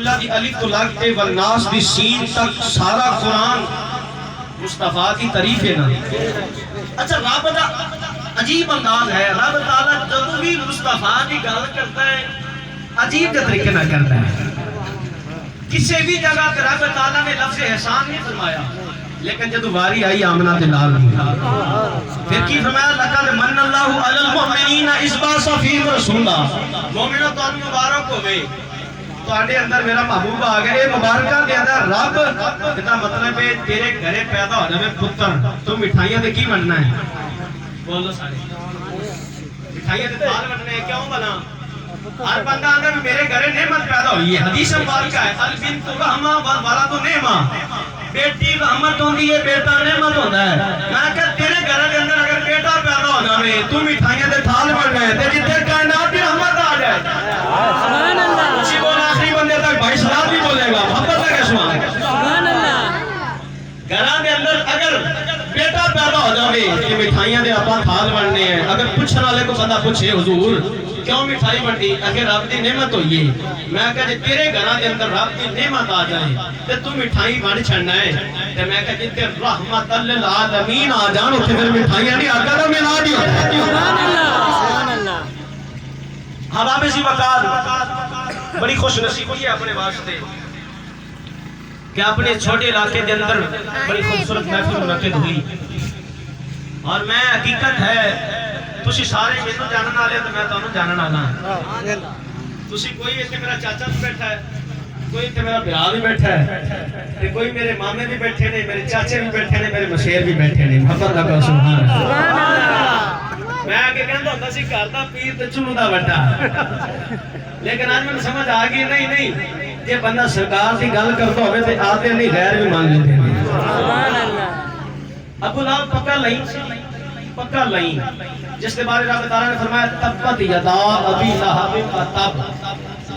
اللہ دی الف تو لگتے والناس دی سین تک سارا قرآن مصطفیٰ کی تعریف ہے نا. اچھا رب دا عجیب انداز ہے. رب تعالیٰ جب بھی مصطفیٰ کی گل کرتا ہے عجیب کے طریقے نہ کرتا ہے. کسی بھی جگہ پہ رب تعالیٰ نے لفظ احسان نہیں فرمایا, لیکن جب واری آئی آمنہ دلال پھر کی فرمایا لقد من اللہ علی المؤمنین اذ بعث فیہم رسولا. مومنوں تو مبارک ہوئے تواڈے اندر میرا محبوب آ گیا. یہ مبارکہ دے اندر رب دا مطلب ہے تیرے گھرے پیدا ہو جاوے پتر تو مٹھائیاں تے کی بننا ہے؟ بولو سارے مٹھائیاں تے تھال بننے ہیں. کیوں بنا؟ ہر بندہ آگے میرے گھرے نعمت پیدا ہوئی ہے. حدیث مبارکہ ہے البنت رحمہ والولد نعمہ. بیٹی رحمت ہوندی ہے, بیٹا نعمت ہوتا ہے. میں کہ تیرے گھر کے اندر اگر بیٹا پیدا ہو جائے تو مٹھائیاں دے تھال بن گئے تے جتنے کائنات کی رحمت آ جائے. سبحان اللہ. اسی بول آخری بندے تک بھائی سلام بھی بولے گا, محبت سے سبحان اللہ. گھراں دے اندر اگر بیٹا پیدا ہو جائے کہ مٹھائیاں دے اپاں تھال بننے ہیں. اگر پوچھنے والے کو بندہ پوچھے حضور کیوں مٹھائی بنتی؟ اگر رب دی نعمت ہوئی ہے. میں کہا تیرے گھراں دے اندر رب دی نعمت آ جائے تے تو مٹھائی بن چھڑنا ہے. تے میں کہا جتے رحمت للعالمین آ جان اتنے پھر مٹھائیاں نہیں آقا دا میلاد ہی ہوتا ہے. سبحان اللہ. حباب سی وقار بڑی خوش نصیبی ہے اپنے واسطے کہ اپنے چھوٹے علاقے دے اندر بڑی خوبصورت محفل منعقد ہوئی. اور میں حقیقت ہے تسی سارے مینوں جانن والے تو میں تانوں جانن والا. تسی کوئی ایتھے میرا چاچا بھی بیٹھا ہے, کوئی ایتھے میرا بھرا بھی بیٹھا ہے, تے کوئی میرے مامے بھی بیٹھے نے, میرے چاچے بھی بیٹھے نے, میرے مشیر بھی بیٹھے نے. محبت کا سبحان اللہ. میں آگے کہندا ہوندا سی گھر دا پیر تے چلو دا وڈا, لیکن آج میں سمجھ آ گئی نہیں جے بندہ سرکار دی گل کردا ہوے تے آتے نہیں غیر بھی مان لیندے نے. سبحان اللہ. ابو لہب پکا لئی پکا لئی جس کے بارے رب تعالیٰ نے فرمایا تبت یدا ابی لہب و تب.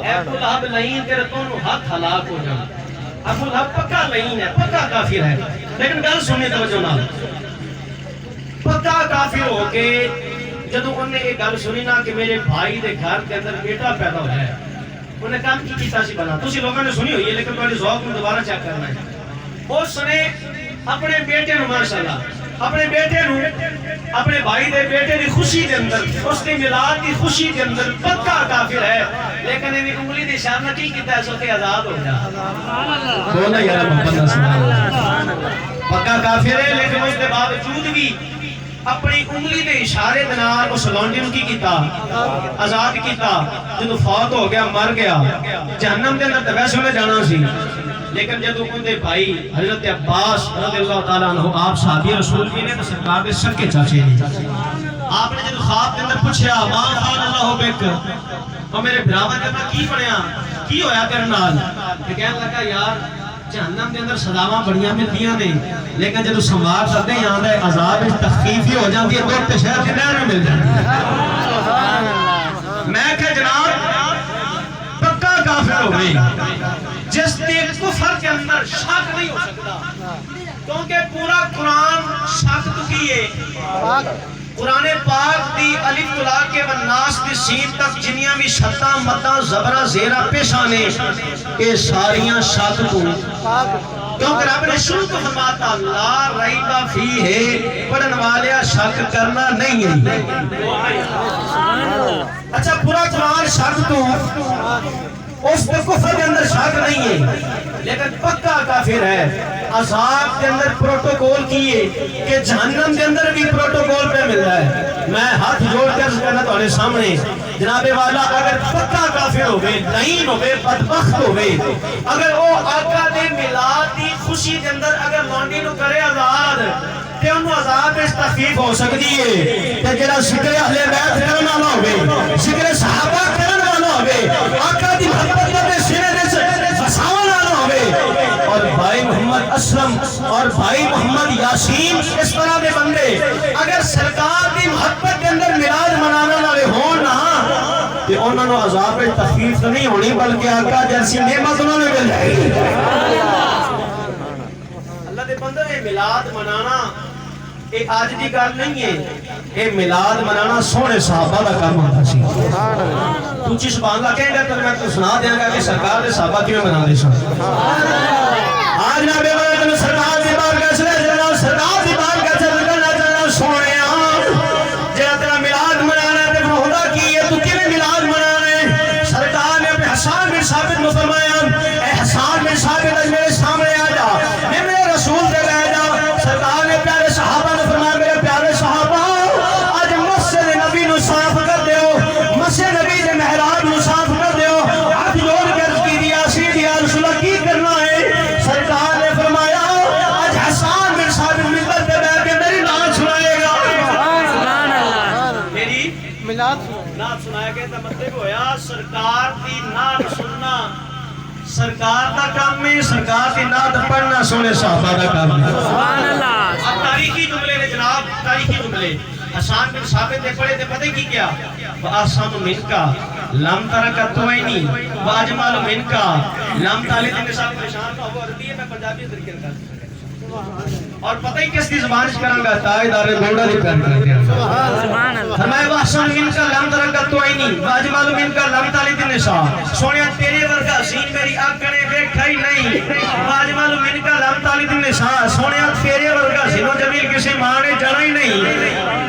اے ابو لہب لئین تیرے دونوں ہاتھ ہلاک ہو جائیں. ابو لہب پکا لئین ہے, پکا کافر ہے. لیکن گل سننے توجہ نال, پکا کافر ہو کے جدوں انہوں نے یہ گل سنی نا کہ میرے بھائی دے گھر کے اندر بیٹا پیدا ہوا ہے, انہوں نے کام کی کیتا سی بنا. تسی لوگوں نے سنی ہوئی ہے لیکن تھوڑی ذوق میں دوبارہ چیک کرنا ہے. اس نے اپنے بیٹے نو ماشاءاللہ اپنے بیٹے نو اپنے بھائی دے بیٹے دی خوشی دے اندر اس دی میلاد دی خوشی دے اندر پکا کافر ہے, لیکن یہ انگلی دی اشارہ نہ کی کیتا ہے سو کہ آزاد ہو جا. بولا یار محمد سبحان اللہ. پکا کافر ہے لیکن اس دے باوجود بھی اپنی انگلی دے اشارے دے نال اس لونڈی نو کی کیتا آزاد کیتا. جدوں فوت ہو گیا مر گیا جہنم دے اندر تے ویسے انہیں جانا سی, لیکن جب ان دے بھائی حضرت عباس رضی اللہ تعالیٰ عنہ آپ صحابی رسول کی نے تو سرکار دے سکے چاچے نے. آپ نے جب خواب کے اندر پوچھا ماں خان اللہ بیک اور میرے براور کے اندر کی پڑھیا کی ہویا تیرے نال, کہ کہنے لگا یار جہنم دے اندر سزاواں بڑیاں ملدیاں نے, لیکن جب سنوار کرتے ہیں یہاں دے عذاب تخفیف ہی ہو جاتی ہے, دو شہر کی نہر میں مل جاتی ہے. میں کہ جناب پکا کافر ہو گئی جس نے کفر کے اندر شک نہیں ہو سکتا, کیونکہ پورا قرآن شک تو کیے. قرآن پاک دی الف تو لا کے والناس دی سین تک جنیاں بھی شتاں متاں زبرہ زیرہ پیشانے اے ساریاں شک تو, کیونکہ رب نے شروع کو فرماتا لا ریب فی ہے, پڑھن والیا شک کرنا نہیں ہے. اچھا پورا قرآن شک تو اس پہ کفر کے اندر شک نہیں ہے, لیکن پکا کافر ہے. عذاب کے اندر پروٹوکول کیے کہ جہنم کے اندر بھی پروٹوکول پہ مل رہا ہے. میں ہاتھ جوڑ کر کہنا تو سامنے جناب والا اگر پکا کافر ہوئے لعین ہوئے بدبخت ہوئے, اگر وہ آقا دے میلاد دی خوشی کے اندر اگر لونڈی نو کرے آزاد تے انہوں عذاب اس تخفیف ہو سکتی ہے. تے جڑا ذکر اہل بیت کرن والا ہوئے, ذکر صحابہ کرن والا ہوئے, آقا دی محبت اپنے سینے دے سے بساون والا ہوئے, اور بھائی محمد اسلم اور بھائی محمد یاسین اس طرح دے بندے اگر سرکار دی محبت کے اندر میلاد منانا والے ہون نہ کہ انہوں نے عذاب تخفیف نہیں ہونی بلکہ آقا جیسی نعمت انہوں نے مل جائے گی. اللہ دے بندے میلاد منانا یہ آج کی گل نہیں ہے، یہ میلاد منانا سونے صحابہ کا کام ہوتا سی. تو چیز سبحان اللہ کہیں گا تو میں تو سنا دیاں گا کہ سرکار دے صحابہ کیوں منا دے سن. آج نہ بے بڑے تم سرکار دی بار کا چلے جانا، سرکار دی بار کا چلے جانا سونے جہاں تیرا میلاد منانا ہے تو خدا کی ہے تو کیوں میلاد منانا ہے. سرکار نے اپنے حسان بن ثابت میں فرمایا اے حسان بن ثابت آج میرے سامنے آ جا، میں میرے رسول سے کہہ جا. سرکار نے پیارے صحابہ نے فرمایا میرے پیارے صحابہ آج مسجد نبی نو صاف کر دیو، مسجد نبی دے محراب نو صاف کر دیو. ہاتھ جوڑ کے عرض کی دیا سیدھی یا رسول اللہ کی کرنا ہے. سرکار نے فرمایا آج حسان بن ثابت ممبر پہ بیٹھ کے میری نعت سنائے گا. میری نعت سنائے گا تو مطلب ہویا سرکار دی نعت سننا سرکار دا کام میں، سرکار دی نعت پڑھنا سونے صحابہ دا کام ہے. سبحان اللہ. اب تاریخی جملے نے جناب، تاریخی جملے حسان بن ثابت نے پڑھے تھے پتہ کی کیا؟ وَأَحْسَنُ مِنْكَ لَمْ تَرَكَ الطُّوَيْنِ وَأَجْمَلُ مِنْكَ لَمْ تَلِدْ النِّسَاءُ. نشان تو وہ عربی ہے، میں پنجابی طریقے سے. اور پتہ ہی کس کی زبان سے کروں گا؟ تاجدار گھوڑا دی پیار کر دیا. سبحان اللہ. فرمایا وَأَحْسَنُ مِنْكَ لَمْ تَرَكَ الطُّوَيْنِ وَأَجْمَلُ مِنْكَ لَمْ تَلِدْ النِّسَاءُ. سونیا تیرے ورگا حسین میری آنکھ نے دیکھا ہی نہیں. وَأَجْمَلُ مِنْكَ لَمْ تَلِدْ النِّسَاءُ. سونیا تیرے ورگا حسین و جمیل کسی ماں نے جانا ہی نہیں.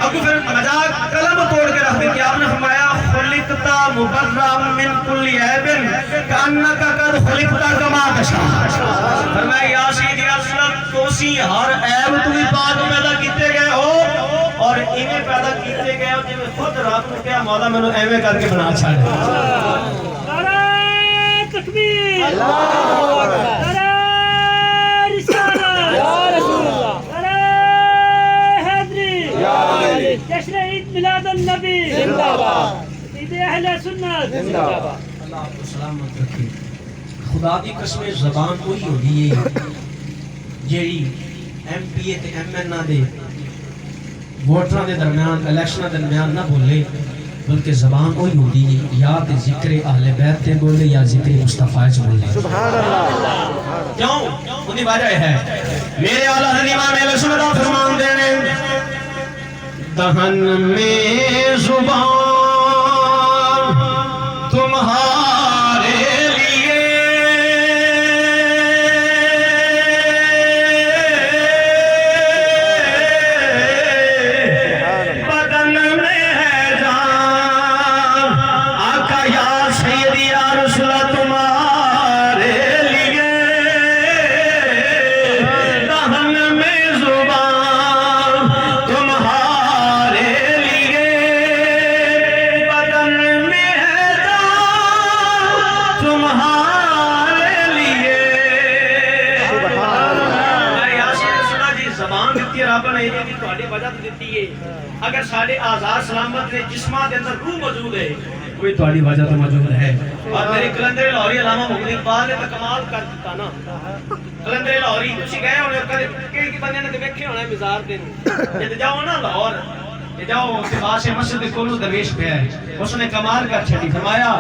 اب پھر مذاق قلم توڑ کے رکھ دیا. آپ نے فرمایا خلقت مبرأ من کل عیب کأنک قد خلقت کما تشاء. فرمایا یا سیدی اسلم تو سی ہر عیب تو ہی پاک پیدا کیتے گئے ہو اور انہیں پیدا کیتے گئے ہو جب خود رات کو کیا مولا میں نے ایویں کر کے بنا چھاڑے. نعرہ تکبیر، نعرہ رسالت، نعرہ حیدری، جشن عید میلاد النبی، عید اہل سنت. اللہ آپ کو سلامت رکھے. خدا دی قسم زبان وہی ہوگی ہے جیڑی ایم پی اے تے ایم این اے دے ووٹراں دے درمیان الیکشناں دے درمیان نہ بولے، بلکہ زبان وہی ہوگی ہے یا تے ذکر اہل بیت تے بولے یا ذکر مصطفیٰ چ بولے. سبحان اللہ. کیوں؟ انہی وجہ ہے میرے اعلیٰ حضرت امام اہل سنت فرمان دینے دہن میں زبان تمہارے لیے بدن میں ہے جان. آقا یا سیدی یا رسول اللہ تمہارے لیے دہن میں زبان تمہارے لیے بدن میں ہے جان تمہارے لیے. زبان دیتی ہے رب نے یہ تہاڈی وجہ دیتی ہے. اگر سارے آزاد سلامت نے جسماں دے اندر روح موجود ہے کوئی تہاڈی وجہ تو موجود ہے. اور میرے کلندر لاہوری علامہ محمد اقبال نے تو کمال کر دیتا نا. کلندر لاہوری تسی گئے ہونے کدے کئی بندے نے ویکھے ہونے مزار دے جے جاؤ نا لاہور تے جاؤ تے پاس مسجد کولو درویش پیا ہے اس نے کمال کر چھڈی. فرمایا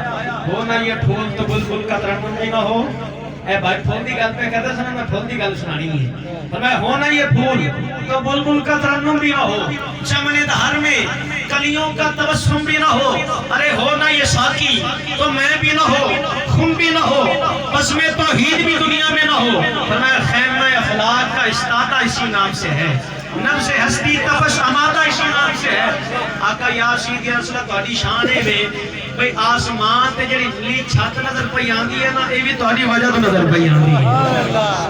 ہو نہ یہ پھول تو بلبل کا ترنم بھی نہ ہو. اے بھائی پھول دی گل پہ کہتا سنا میں پھول دی گل سنانی ہے. فرمایا ہو نہ یہ پھول تو بلبل کا ترنم بھی نہ ہو. چمن دھار میں کلیوں کا تبسم بھی نہ ہو. ارے ہو نہ یہ ساقی تو میں بھی نہ ہو، خم بھی نہ ہو، بزم توحید بھی دنیا میں نہ ہو. فرمایا خیمہ اخلاق کا استادہ اسی نام سے ہے، نفس ہستی تپش امادہ اسی نام سے ہے. آقا یا سیدی رسول تہاڈی شان ہے وے بھئی آسمان تے جڑی نیلی چھت نظر پئی آندی ہے نا اے بھی تہاڈی وجہ تو نظر پئی آندی ہے.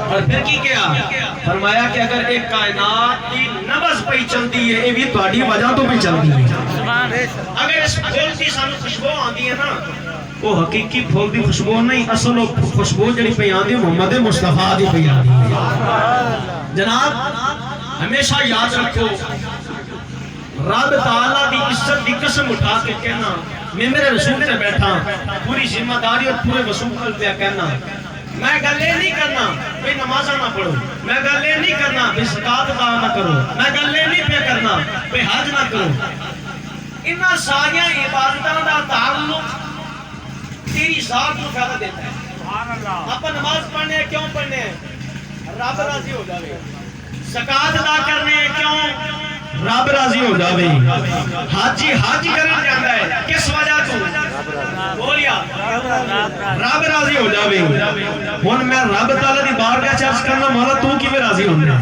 اور پھر کی کیا فرمایا کہ اگر ایک کائنات کی نبض پئی چلدی ہے اے بھی تہاڈی وجہ تو بھی چلدی ہے. اگر اس پھول کی سانو خوشبو آندی ہے نا وہ حقیقی پھول دی خوشبو نہیں، اصل خوشبو جڑی پئی آندی ہے محمد مصطفیٰ دی پئی آندی ہے. جناب ہمیشہ یاد رکھو رب تعالیٰ دی عزت دی قسم اٹھا کے کہنا میں میرے رسول سے بیٹھا پوری ذمہ داری اور پورے وصول پہ کہنا میں گلے نہیں کرنا بھئی نمازہ نہ پڑھو، میں گلے نہیں کرنا بھئی زکات ادا نہ کرو، میں گلے نہیں پہ کرنا بھئی حج نہ کرو. انہاں ساریاں عبادتاں دا تعلق تیری ذات کو فائدہ دیتا ہے. آپ نماز پڑھنے کیوں پڑھنے ہیں؟ رب راضی ہو جاوے. زکات ادا کرنے کیوں؟ رب راضی ہو جاوے حاجی حج کرن جاندا ہے کس وجہ تو بولیا رب راضی ہو جاوے ہن میں رب تعالی دی بارگاہ چ عرض کرنا مولا تو کیویں راضی ہونا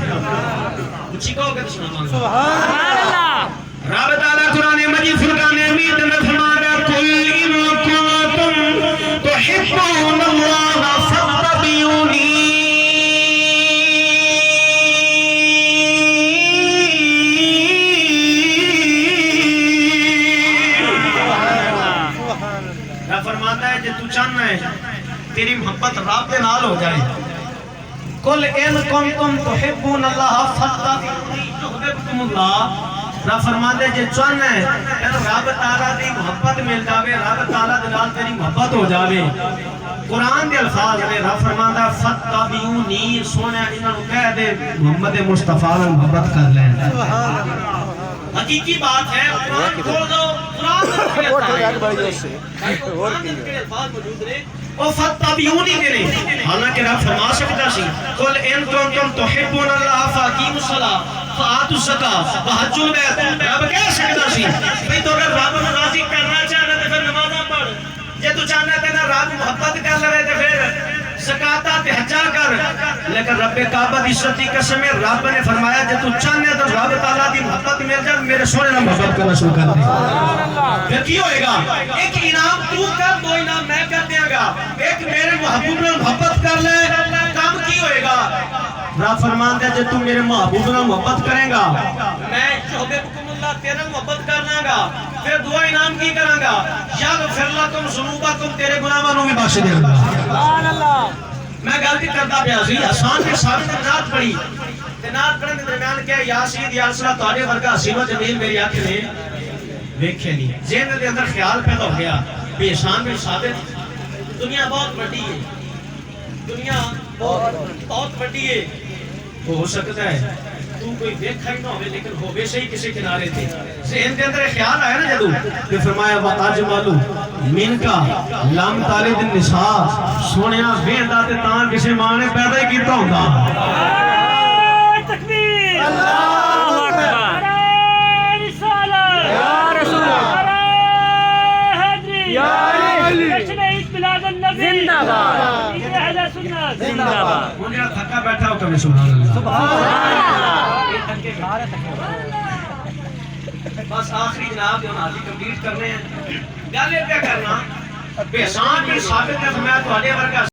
اچھی کہو کہ سبحان اللہ رب تعالی قرآن مجید فرقان حمید میں فرماتا ہے قل ان کنتم تحبون اللہ فاتبعونی فرماتا ہے کہ تو چاہنا ہے تیری محبت رب کے نال ہو جائے قل ان کنتم تحبون اللہ فاتبعونی یحببکم اللہ رب فرماتے ہیں جے چاہنا ہے رب تعالیٰ دی محبت مل جاوے رب تعالیٰ دے نال تیری محبت ہو جاوے قرآن دے الفاظ میں رب فرماتا ہے فاتبعونی سونے انہاں نوں کہہ دے محمد مصطفیٰ نال محبت کر لیں حقیقی بات ہے قرآن کھول دو قرآن کے الفاظ موجود رہے او فاتبعونی کرے حالانکہ رب فرما سکتا سی قل ان کنتم تحبون اللہ فاقیموا الصلاۃ فآتوا الزکاۃ وحجوا البیت رب کہہ سکتا سی بھئی تو اگر رب کو راضی کرنا چاہنا تو پھر نمازاں پڑھ جے تو چاہنا ہے نا رب محبت کر لے تو پھر زکات تے حجا کر لیکن رب کعبہ دی سچی قسم ہے رب نے فرمایا جے تو چاہنا ہے تو رب تعالیٰ دی محبت مل جائے میرے سونے نال محبت کرنا شروع کر دے پھر کی ہوئے گا ایک انعام تو کر دو انعام میں کر دیا گا ایک میرے محبوب نال محبت کر لے کام کی ہوئے گا رب فرماتا ہے جے تو میرے محبوب نال محبت کرے گا میں یحببکم اللہ تیرے محبت کرنا گا پھر دعا انعام کی کراں گا یغفر لکم ذنوبکم تیرے گناہاں نوں بھی بخش دے گا سبحان اللہ میں غلطی کردا پیا سی حسان نے ثابت نعت پڑھی تے نعت پڑھن دے درمیان کہا یا سید یا رسول اللہ تہاڈے ورگا حسین و جمیل میری اکھ نے ویکھے نہیں ذہن دے اندر خیال پیدا ہو گیا بے شان بے ثابت دنیا بہت بڑی ہے دنیا بہت بڑی ہے ہو سکتا ہے تو کوئی دیکھا ہی نہ ہوئے لیکن ہو بے سے ہی کسی کنارے تھے ذہن کے اندر خیال آیا نا جدو کہ فرمایا وَأَجْمَلُ مِنْكَ لَمْ تَلِدِ النِّسَاء سونیا ویندا تے تاں کسے ماں نے پیدا ہی کیتا ہوندا تکبیر اللہ اکبر رسالت یا رسول اللہ حیدری یا علی جشن عید میلاد النبی زندہ باد عید اہل سنت زندہ باد مجھے تھکا بیٹھا ہو کبھی سبحان اللہ سبحان اللہ بس آخری جناب جو حاضری کمپلیٹ کرنے ہیں گل یہ کیا کرنا بے شان بھی ثابت ہے فرمایا تہاڈے ورگا